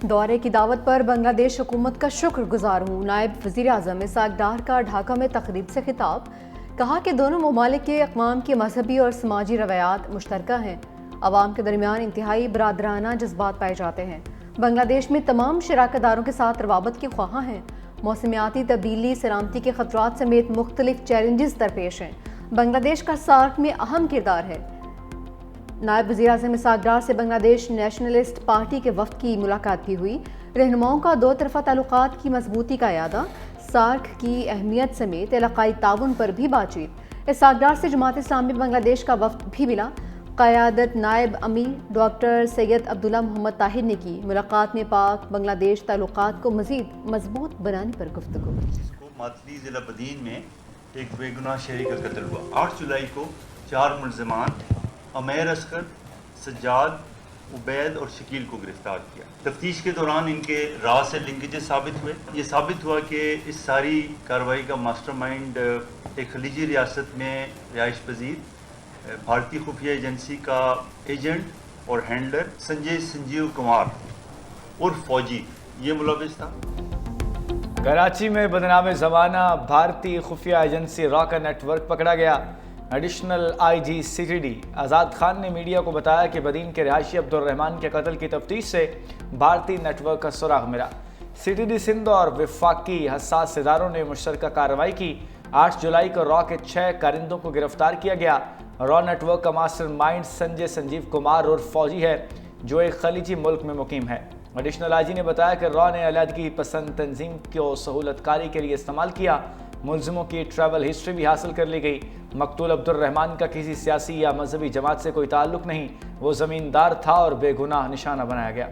دورے کی دعوت پر بنگلہ دیش حکومت کا شکر گزار ہوں، نائب وزیر اعظم اسحاق ڈار کا ڈھاکہ میں تقریب سے خطاب۔ کہا کہ دونوں ممالک کے اقوام کی مذہبی اور سماجی روایات مشترکہ ہیں، عوام کے درمیان انتہائی برادرانہ جذبات پائے جاتے ہیں۔ بنگلہ دیش میں تمام شراکت داروں کے ساتھ روابط کے خواہاں ہیں۔ موسمیاتی تبدیلی، سلامتی کے خطرات سمیت مختلف چیلنجز درپیش ہیں۔ بنگلہ دیش کا سارک میں اہم کردار ہے۔ نائب وزیر اعظم اسحاق ڈار سے بنگلہ دیش نیشنلسٹ پارٹی کے وفد کی ملاقات بھی ہوئی۔ رہنماؤں کا دو طرفہ تعلقات کی مضبوطی کا اعادہ، سارک کی اہمیت سمیت علاقائی تعاون پر بھی بات چیت۔ اسحاق ڈار سے جماعت اسلامی بنگلہ دیش کا وفد بھی ملا۔ قیادت نائب امیر ڈاکٹر سید عبداللہ محمد طاہر نے کی۔ ملاقات میں پاک بنگلہ دیش تعلقات کو مزید مضبوط بنانے پر گفتگو۔ ماتلی ضلع بدین میں ایک بے گناہ شہری کا قتل ہوا۔ 8 جولائی کو 4 ملزمان عمیر اصغر، سجاد، عبید اور شکیل کو گرفتار کیا۔ تفتیش کے دوران ان کے راز سے لنکیجز ثابت ہوئے۔ یہ ثابت ہوا کہ اس ساری کارروائی کا ماسٹر مائنڈ ایک خلیجی ریاست میں رہائش پذیر بھارتی خفیہ ایجنسی کا ایجنٹ اور ہینڈلر سنجیو کمار عرف فوجی یہ ملوث تھا۔ کراچی میں بدنام زمانہ بھارتی خفیہ ایجنسی را کا نیٹ ورک پکڑا گیا۔ ایڈیشنل آئی جی سی ٹی ڈی آزاد خان نے میڈیا کو بتایا کہ بدین کے رہائشی عبدالرحمان کے قتل کی تفتیش سے بھارتی نیٹ ورک کا سراغ ملا۔ سی ٹی ڈی سندھ اور وفاقی حساس اداروں نے مشترکہ کارروائی کی۔ 8 جولائی کو را کے 6 کارندوں کو گرفتار کیا گیا۔ را نیٹ ورک کا ماسٹر مائنڈ سنجیو کمار اور فوجی ہے جو ایک خلیجی ملک میں مقیم ہے۔ ایڈیشنل آئی جی نے بتایا کہ را نے علیحدگی پسند تنظیم کو سہولت کاری کے لیے استعمال کیا۔ ملزموں کی ٹریول ہسٹری بھی حاصل کر لی گئی۔ مقتول عبدالرحمان کا کسی سیاسی یا مذہبی جماعت سے کوئی تعلق نہیں، وہ زمیندار تھا اور بے گناہ نشانہ بنایا گیا۔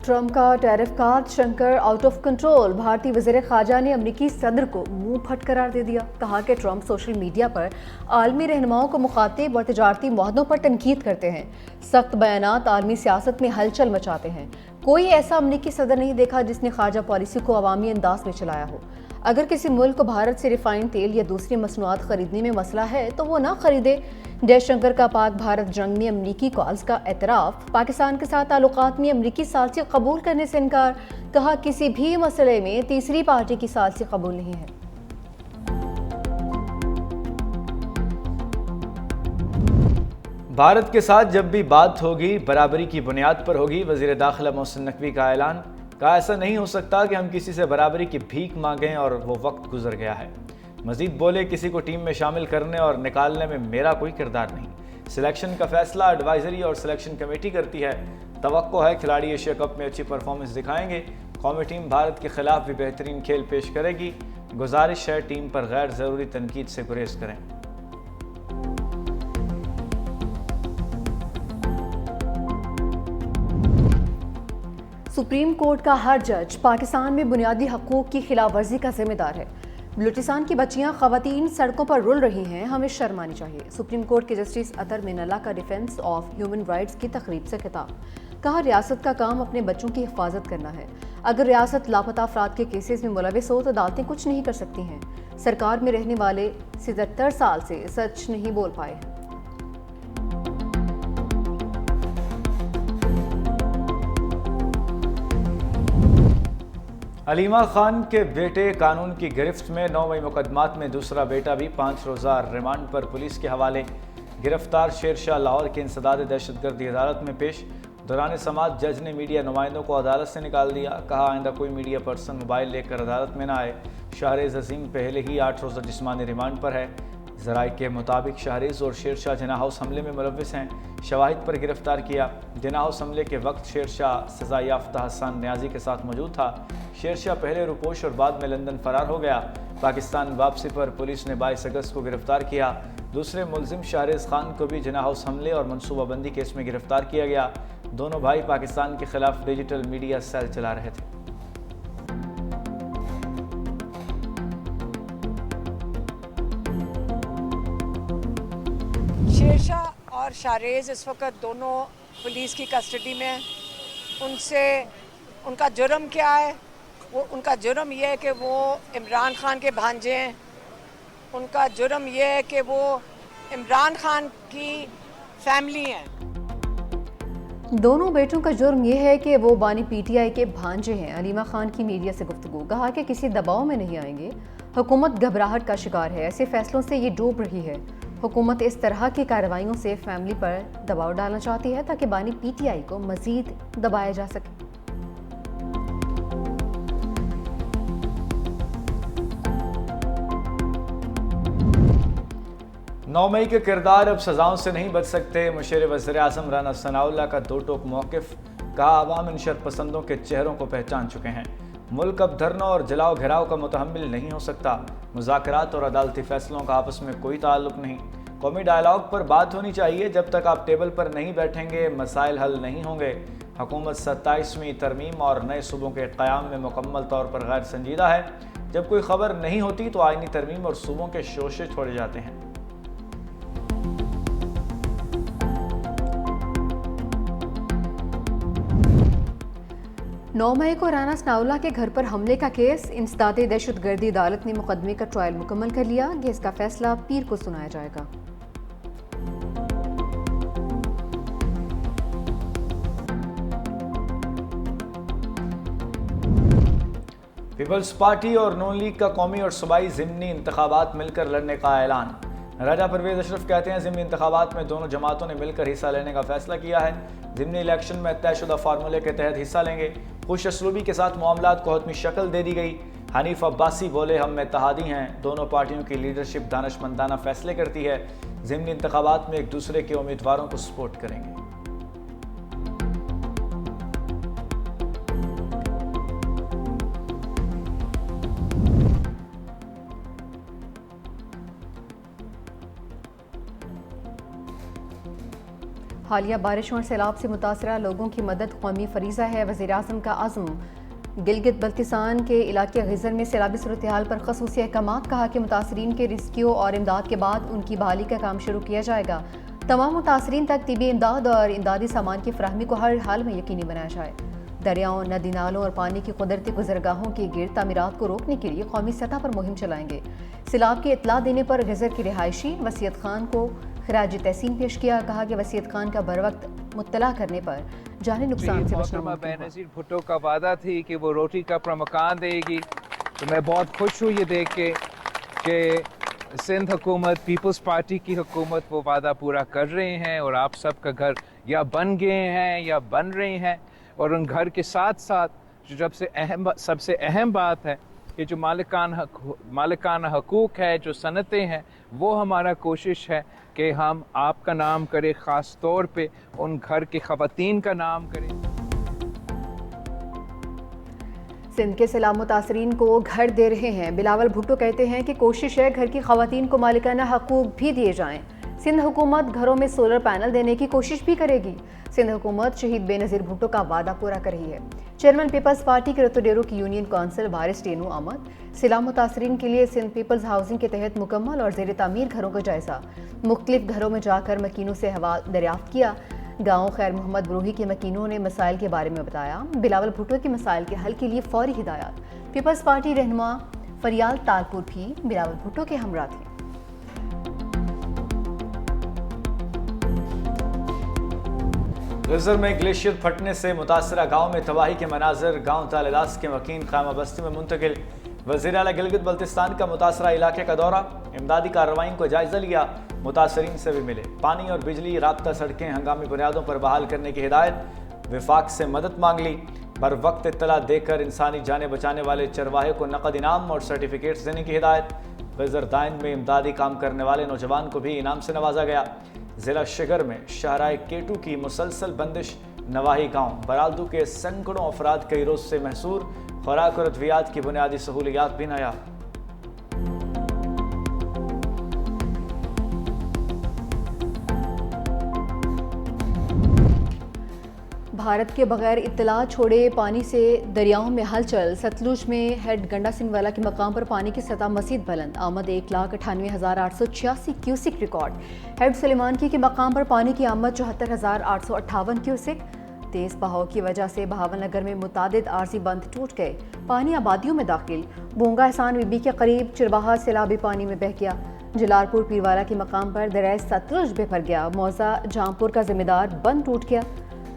ٹرمپ کا ٹیرف کاٹ شنکر آؤٹ آف کنٹرول۔ بھارتی وزیر خارجہ نے امریکی صدر کو منہ پھٹ قرار دے دیا۔ کہا کہ ٹرمپ سوشل میڈیا پر عالمی رہنماؤں کو مخاطب اور تجارتی معاہدوں پر تنقید کرتے ہیں۔ سخت بیانات عالمی سیاست میں ہلچل مچاتے ہیں۔ کوئی ایسا امریکی صدر نہیں دیکھا جس نے خارجہ پالیسی کو عوامی انداز میں چلایا ہو۔ اگر کسی ملک کو بھارت سے ریفائنڈ تیل یا دوسری مصنوعات خریدنے میں مسئلہ ہے تو وہ نہ خریدے۔ جے شنکر کا پاک بھارت جنگ میں امریکی کالز کا اعتراف۔ پاکستان کے ساتھ تعلقات میں امریکی ثالثی قبول کرنے سے انکار۔ کہا کسی بھی مسئلے میں تیسری پارٹی کی ثالثی قبول نہیں ہے۔ بھارت کے ساتھ جب بھی بات ہوگی برابری کی بنیاد پر ہوگی۔ وزیر داخلہ محسن نقوی کا اعلان۔ کہا ایسا نہیں ہو سکتا کہ ہم کسی سے برابری کی بھیک مانگیں اور وہ وقت گزر گیا ہے۔ مزید بولے کسی کو ٹیم میں شامل کرنے اور نکالنے میں میرا کوئی کردار نہیں۔ سلیکشن کا فیصلہ ایڈوائزری اور سلیکشن کمیٹی کرتی ہے۔ توقع ہے کھلاڑی ایشیا کپ میں اچھی پرفارمنس دکھائیں گے۔ قومی ٹیم بھارت کے خلاف بھی بہترین کھیل پیش کرے گی۔ گزارش ہے ٹیم پر غیر ضروری تنقید سے گریز کریں۔ سپریم کورٹ کا ہر جج پاکستان میں بنیادی حقوق کی خلاف ورزی کا ذمہ دار ہے۔ بلوچستان کی بچیاں خواتین سڑکوں پر رول رہی ہیں، ہمیں شرم آنی چاہیے۔ سپریم کورٹ کے جسٹس اطہر مین اللہ کا ڈیفنس آف ہیومن رائٹس کی تقریب سے خطاب۔ کہا ریاست کا کام اپنے بچوں کی حفاظت کرنا ہے۔ اگر ریاست لاپتہ افراد کے کیسز میں ملوث ہو تو عدالتیں کچھ نہیں کر سکتی ہیں۔ سرکار میں رہنے والے 77 سال سے سچ نہیں بول پائے ہیں۔ علیمہ خان کے بیٹے قانون کی گرفت میں 9 مقدمات میں دوسرا بیٹا بھی 5 روزہ ریمانڈ پر پولیس کے حوالے۔ گرفتار شیرشاہ لاہور کے انسداد دہشت گردی عدالت میں پیش۔ دوران سماعت جج نے میڈیا نمائندوں کو عدالت سے نکال دیا۔ کہا آئندہ کوئی میڈیا پرسن موبائل لے کر عدالت میں نہ آئے۔ شہریز عظیم پہلے ہی 8 روزہ جسمانی ریمانڈ پر ہے۔ ذرائع کے مطابق شہریز اور شیرشاہ جناح ہاؤس حملے میں ملوث ہیں۔ شواہد پر گرفتار کیا۔ جناح ہاؤس حملے کے وقت شیرشاہ سزا یافتہ حسان نیازی کے ساتھ موجود تھا۔ شیرشاہ پہلے روپوش اور بعد میں لندن فرار ہو گیا۔ پاکستان واپسی پر پولیس نے 22 اگست کو گرفتار کیا۔ دوسرے ملزم شہریز خان کو بھی جناح ہاؤس حملے اور منصوبہ بندی کیس میں گرفتار کیا گیا۔ دونوں بھائی پاکستان کے خلاف ڈیجیٹل میڈیا سیل چلا رہے تھے۔ شیرشاہ اور شہریز اس وقت دونوں پولیس کی کسٹڈی میں ہیں۔ ان کا جرم کیا ہے؟ ان کا جرم یہ ہے کہ وہ عمران خان کے بھانجے ہیں۔ ان کا جرم یہ ہے کہ وہ عمران خان کی فیملی ہیں۔ دونوں بیٹوں کا جرم یہ ہے کہ وہ بانی پی ٹی آئی کے بھانجے ہیں۔ علیمہ خان کی میڈیا سے گفتگو، کہا کہ کسی دباؤ میں نہیں آئیں گے، حکومت گھبراہٹ کا شکار ہے، ایسے فیصلوں سے یہ ڈوب رہی ہے۔ حکومت اس طرح کی کارروائیوں سے فیملی پر دباؤ ڈالنا چاہتی ہے تاکہ بانی پی ٹی آئی کو مزید دبایا جا سکے۔ 9 مئی کے کردار اب سزاؤں سے نہیں بچ سکتے، مشیر وزیر اعظم رانا ثناء اللہ کا دو ٹوک موقف، کہا عوام ان شرپسندوں کے چہروں کو پہچان چکے ہیں، ملک اب دھرنوں اور جلاؤ گھراؤ کا متحمل نہیں ہو سکتا، مذاکرات اور عدالتی فیصلوں کا آپس میں کوئی تعلق نہیں، قومی ڈائیلاگ پر بات ہونی چاہیے، جب تک آپ ٹیبل پر نہیں بیٹھیں گے مسائل حل نہیں ہوں گے۔ حکومت 27ویں ترمیم اور نئے صوبوں کے قیام میں مکمل طور پر غیر سنجیدہ ہے، جب کوئی خبر نہیں ہوتی تو آئینی ترمیم اور صوبوں کے شوشے چھوڑے جاتے ہیں۔ 9 مئی کو رانا ثناء اللہ کے گھر پر حملے کا کیس، انسداد دہشت گردی عدالت نے مقدمے کا ٹرائل مکمل کر لیا، کیس کا فیصلہ پیر کو سنایا جائے گا۔ پیپلز پارٹی اور نون لیگ کا قومی اور صوبائی ضمنی انتخابات مل کر لڑنے کا اعلان، راجہ پرویز اشرف کہتے ہیں ضمنی انتخابات میں دونوں جماعتوں نے مل کر حصہ لینے کا فیصلہ کیا ہے، ضمنی الیکشن میں طے شدہ فارمولے کے تحت حصہ لیں گے، خوش اسلوبی کے ساتھ معاملات کو حتمی شکل دے دی گئی، حنیف عباسی بولے ہم میں اتحادی ہیں، دونوں پارٹیوں کی لیڈرشپ دانشمندانہ فیصلے کرتی ہے، ضمنی انتخابات میں ایک دوسرے کے امیدواروں کو سپورٹ کریں گے۔ حالیہ بارشوں اور سیلاب سے متاثرہ لوگوں کی مدد قومی فریضہ ہے، وزیر اعظم کا عزم، گلگت بلتستان کے علاقے غزر میں سیلابی صورتحال پر خصوصی احکامات، کہا کہ متاثرین کے ریسکیو اور امداد کے بعد ان کی بحالی کا کام شروع کیا جائے گا، تمام متاثرین تک طبی امداد اور امدادی سامان کی فراہمی کو ہر حال میں یقینی بنایا جائے، دریاؤں، ندی نالوں اور پانی کی قدرتی گزرگاہوں کی گرد تعمیرات کو روکنے کے لیے قومی سطح پر مہم چلائیں گے، سیلاب کی اطلاع دینے پر غزر کی رہائشی وسیعت خان کو خراج تحسین پیش کیا، کہا کہ وسیعت خان کا بروقت مطلع کرنے پر جانی نقصان سے بچنا ممکن ہے۔ بینظیر بھٹو کا وعدہ تھی کہ وہ روٹی کپڑا مکان دے گی، تو میں بہت خوش ہوں یہ دیکھ کے کہ سندھ حکومت، پیپلز پارٹی کی حکومت وہ وعدہ پورا کر رہے ہیں، اور آپ سب کا گھر یا بن گئے ہیں یا بن رہے ہیں، اور ان گھر کے ساتھ ساتھ جو سب سے اہم بات ہے کہ جو مالکانہ حقوق ہے، جو صنعتیں ہیں، وہ ہمارا کوشش ہے کہ ہم آپ کا نام کریں، خاص طور پہ ان گھر کی خواتین کا نام کریں۔ سندھ کے سیلاب متاثرین کو گھر دے رہے ہیں، بلاول بھٹو کہتے ہیں کہ کوشش ہے گھر کی خواتین کو مالکانہ حقوق بھی دیے جائیں، سندھ حکومت گھروں میں سولر پینل دینے کی کوشش بھی کرے گی، سندھ حکومت شہید بے نظیر بھٹو کا وعدہ پورا کر رہی ہے۔ چیئرمین پیپلز پارٹی کے رتو کی یونین کونسل وارث ٹینو احمد، سیلاب متاثرین کے لیے سندھ پیپلز ہاؤسنگ کے تحت مکمل اور زیر تعمیر گھروں کا جائزہ، مختلف گھروں میں جا کر مکینوں سے حوالہ دریافت کیا، گاؤں خیر محمد بروہی کے مکینوں نے مسائل کے بارے میں بتایا، بلاول بھٹو کے مسائل کے حل کے لیے فوری ہدایات، پیپلز پارٹی رہنما فریال تالپور بھی بلاول بھٹو کے ہمراہ تھے۔ غزر میں گلیشیئر پھٹنے سے متاثرہ گاؤں میں تباہی کے مناظر، گاؤں تاللاس کے مکین خیمہ بستی میں منتقل، وزیر اعلیٰ گلگت بلتستان کا متاثرہ علاقے کا دورہ، امدادی کارروائیوں کو جائزہ لیا، متاثرین سے بھی ملے، پانی اور بجلی، رابطہ سڑکیں ہنگامی بنیادوں پر بحال کرنے کی ہدایت، وفاق سے مدد مانگ لی، بر وقت اطلاع دے کر انسانی جانیں بچانے والے چرواہے کو نقد انعام اور سرٹیفکیٹس دینے کی ہدایت، غزر دائن میں امدادی کام کرنے والے نوجوان کو بھی انعام سے نوازا گیا، ضلع شگر میں شاہراہ کیٹو کی مسلسل بندش، نواحی گاؤں برالدو کے سینکڑوں افراد کئی روز سے محصور، خوراک اور ادویات کی بنیادی سہولیات بھی نایاب۔ بھارت کے بغیر اطلاع چھوڑے پانی سے دریاؤں میں ہلچل، ستلج میں ہیڈ گنڈا سنگھ والا کے مقام پر پانی کی سطح مزید بلند، آمد 1,98,886 کیوسک ریکارڈ، ہیڈ سلیمانکی کے مقام پر پانی کی آمد 74,858 کیوسک، تیز بہاؤ کی وجہ سے بہاول نگر میں متعدد عارضی بند ٹوٹ گئے، پانی آبادیوں میں داخل، بونگا احسان بی بی کے قریب چرباہا سیلابی پانی میں بہہ گیا، جلال پور پیروالا کے مقام پر دریائے ستلج بے بھر گیا، موضع جام پور کا ذمہ دار بند ٹوٹ گیا،